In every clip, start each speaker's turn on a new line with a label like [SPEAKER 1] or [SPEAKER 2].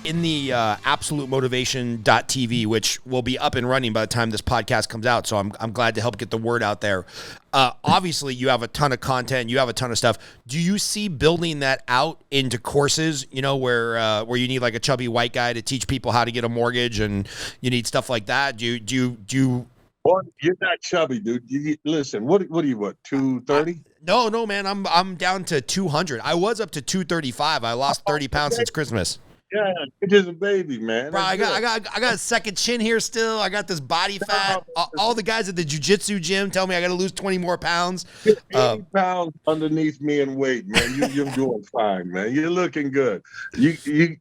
[SPEAKER 1] in the absolutemotivation.tv, which will be up and running by the time this podcast comes out. So I'm glad to help get the word out there. Obviously, you have a ton of content. You have a ton of stuff. Do you see building that out into courses, where you need like a chubby white guy to teach people how to get a mortgage and you need stuff like that? Do you
[SPEAKER 2] Well, you're not chubby, dude. Listen, what are you, 230?
[SPEAKER 1] No, man. I'm down to 200. I was up to 235. I lost 30 pounds since Christmas.
[SPEAKER 2] Yeah, you're just a baby, man.
[SPEAKER 1] Bro, I got a second chin here still. I got this body fat. All the guys at the jiu-jitsu gym tell me I got to lose 20 more pounds.
[SPEAKER 2] 80 pounds underneath me in weight, man. You're doing fine, man. You're looking good. You're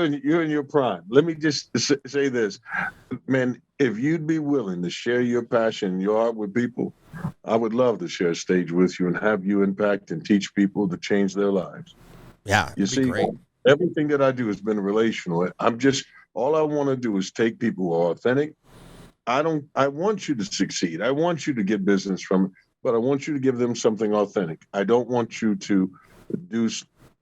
[SPEAKER 2] in your prime. Let me just say this, man. If you'd be willing to share your passion, your art with people, I would love to share a stage with you and have you impact and teach people to change their lives.
[SPEAKER 1] Yeah,
[SPEAKER 2] you see,
[SPEAKER 1] great.
[SPEAKER 2] Everything that I do has been relational. All I want to do is take people who are authentic. I want you to succeed. I want you to get business from it, but I want you to give them something authentic. I don't want you to do,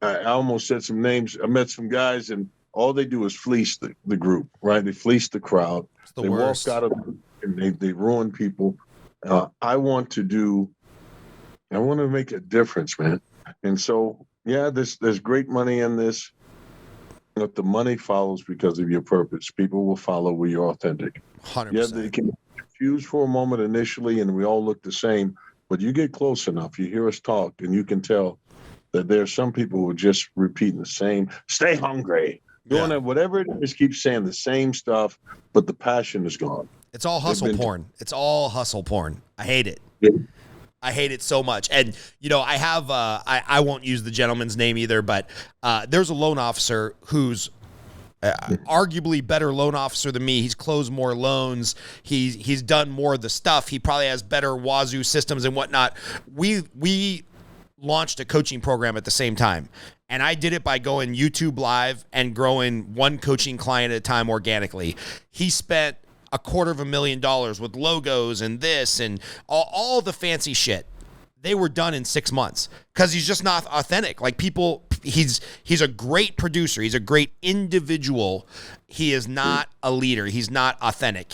[SPEAKER 2] I almost said some names. I met some guys and all they do is fleece the group, right? They fleece the crowd. They
[SPEAKER 1] worst.
[SPEAKER 2] Walk out of and they ruin people. I want to make a difference, man. And so, yeah, there's great money in this. But the money follows because of your purpose. People will follow where you're authentic.
[SPEAKER 1] 100%.
[SPEAKER 2] Yeah, they can be confused for a moment initially, and we all look the same. But you get close enough, you hear us talk, and you can tell that there are some people who are just repeating the same. Stay hungry. Doing it, whatever it is, keep saying the same stuff, but the passion is gone.
[SPEAKER 1] It's all hustle porn. It's all hustle porn. I hate it.
[SPEAKER 2] Yeah.
[SPEAKER 1] I hate it so much. And, I have, I won't use the gentleman's name either, but there's a loan officer who's arguably better loan officer than me. He's closed more loans. He's done more of the stuff. He probably has better wazoo systems and whatnot. We launched a coaching program at the same time. And I did it by going YouTube live and growing one coaching client at a time organically. He spent $250,000 with logos and this and all the fancy shit. They were done in 6 months because he's just not authentic. Like people, he's a great producer. He's a great individual. He is not a leader. He's not authentic.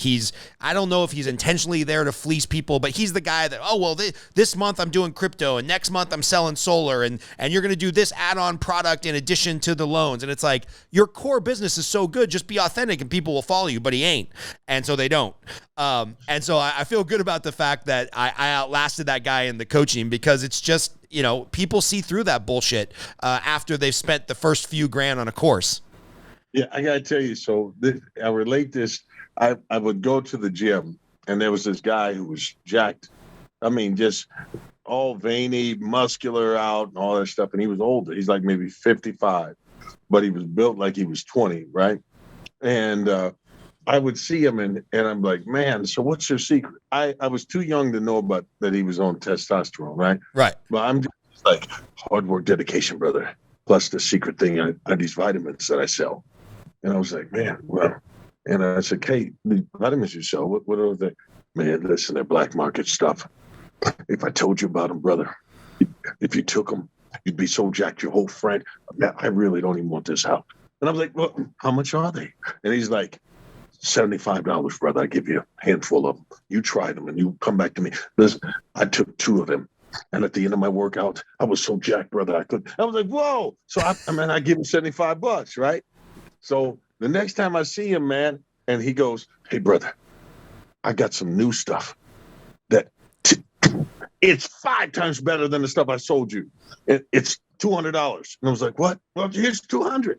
[SPEAKER 1] I don't know if he's intentionally there to fleece people, but he's the guy that, this month I'm doing crypto and next month I'm selling solar and you're going to do this add-on product in addition to the loans. And it's like, your core business is so good, just be authentic and people will follow you, but he ain't. And so they don't. And so I feel good about the fact that I outlasted that guy in the coaching because it's just, people see through that bullshit after they've spent the first few grand on a course.
[SPEAKER 2] Yeah, I got to tell you, so I relate this. I would go to the gym, and there was this guy who was jacked. I mean, just all veiny, muscular out, and all that stuff. And he was older. He's like maybe 55, but he was built like he was 20, right? And I would see him, and I'm like, man, so what's your secret? I was too young to know about that he was on testosterone, right?
[SPEAKER 1] Right.
[SPEAKER 2] But I'm just like, hard work, dedication, brother. Plus the secret thing are these vitamins that I sell. And I was like, man, well, and I said, hey, the vitamins you sell, what are they? Man, listen, they're black market stuff. If I told you about them, brother, if you took them, you'd be so jacked your whole friend. Man, I really don't even want this out. And I was like, well, how much are they? And he's like, $75, brother. I give you a handful of them. You try them and you come back to me. Listen, I took 2 of them. And at the end of my workout, I was so jacked, brother. I was like, whoa. So I give him $75, right? So the next time I see him, man, and he goes, hey, brother, I got some new stuff that it's 5 times better than the stuff I sold you. It's $200. And I was like, what? Well, here's $200.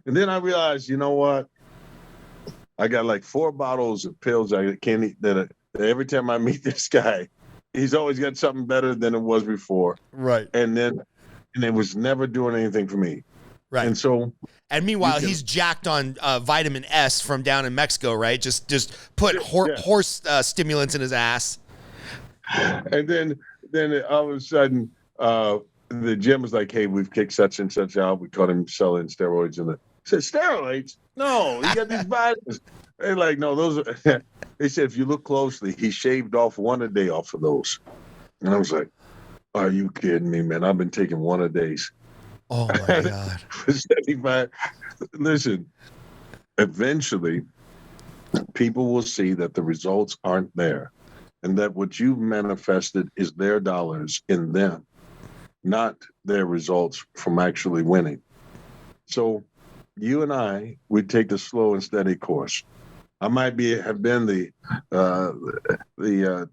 [SPEAKER 2] And then I realized, you know what? I got like 4 bottles of pills I can't eat that every time I meet this guy, he's always got something better than it was before.
[SPEAKER 1] Right.
[SPEAKER 2] And it was never doing anything for me.
[SPEAKER 1] Right.
[SPEAKER 2] And so,
[SPEAKER 1] and meanwhile, he's jacked on vitamin S from down in Mexico, right? Just put horse stimulants in his ass.
[SPEAKER 2] And then all of a sudden, the gym was like, hey, we've kicked such and such out. We caught him selling steroids. And I said, steroids? No, you got these vitamins. They're like, no, those are, they said, if you look closely, he shaved off 1 a day off of those. And I was like, are you kidding me, man? I've been taking 1 a day.
[SPEAKER 1] Oh my God.
[SPEAKER 2] Listen, eventually people will see that the results aren't there and that what you've manifested is their dollars in them, not their results from actually winning. So you and we take the slow and steady course. I might have been the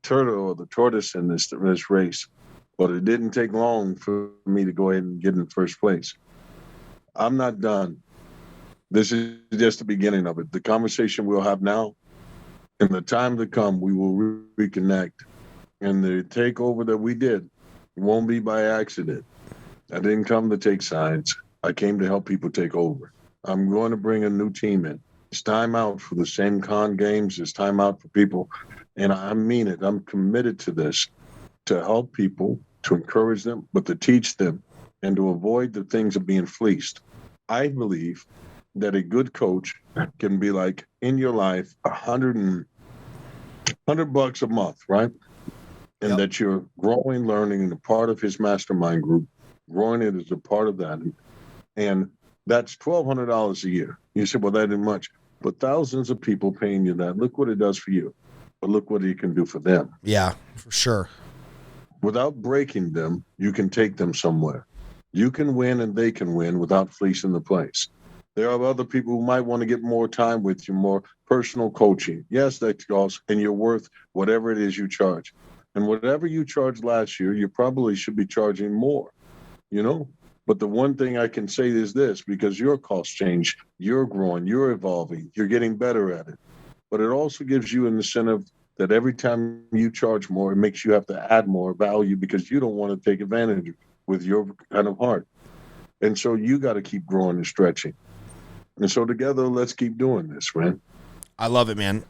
[SPEAKER 2] turtle or the tortoise in this race, but it didn't take long for me to go ahead and get in first place. I'm not done. This is just the beginning of it. The conversation we'll have now, in the time to come, we will reconnect. And the takeover that we did won't be by accident. I didn't come to take sides. I came to help people take over. I'm going to bring a new team in. It's time out for the same con games. It's time out for people. And I mean it. I'm committed to this, to help people, to encourage them, but to teach them and to avoid the things of being fleeced. I believe that a good coach can be like, in your life, $100 a month, right? And
[SPEAKER 1] Yep.
[SPEAKER 2] that you're growing, learning, and a part of his mastermind group, growing it as a part of that. And that's $1,200 a year. You say, well, that isn't much. But thousands of people paying you that. Look what it does for you. But look what it can do for them.
[SPEAKER 1] Yeah, for sure.
[SPEAKER 2] Without breaking them, you can take them somewhere. You can win and they can win without fleecing the place. There are other people who might want to get more time with you, more personal coaching. Yes, that costs, and you're worth whatever it is you charge. And whatever you charged last year, you probably should be charging more, you know? But the one thing I can say is this, because your costs change, you're growing, you're evolving, you're getting better at it. But it also gives you an incentive that every time you charge more, it makes you have to add more value because you don't want to take advantage with your kind of heart. And so you got to keep growing and stretching. And so together, let's keep doing this, man.
[SPEAKER 1] I love it, man.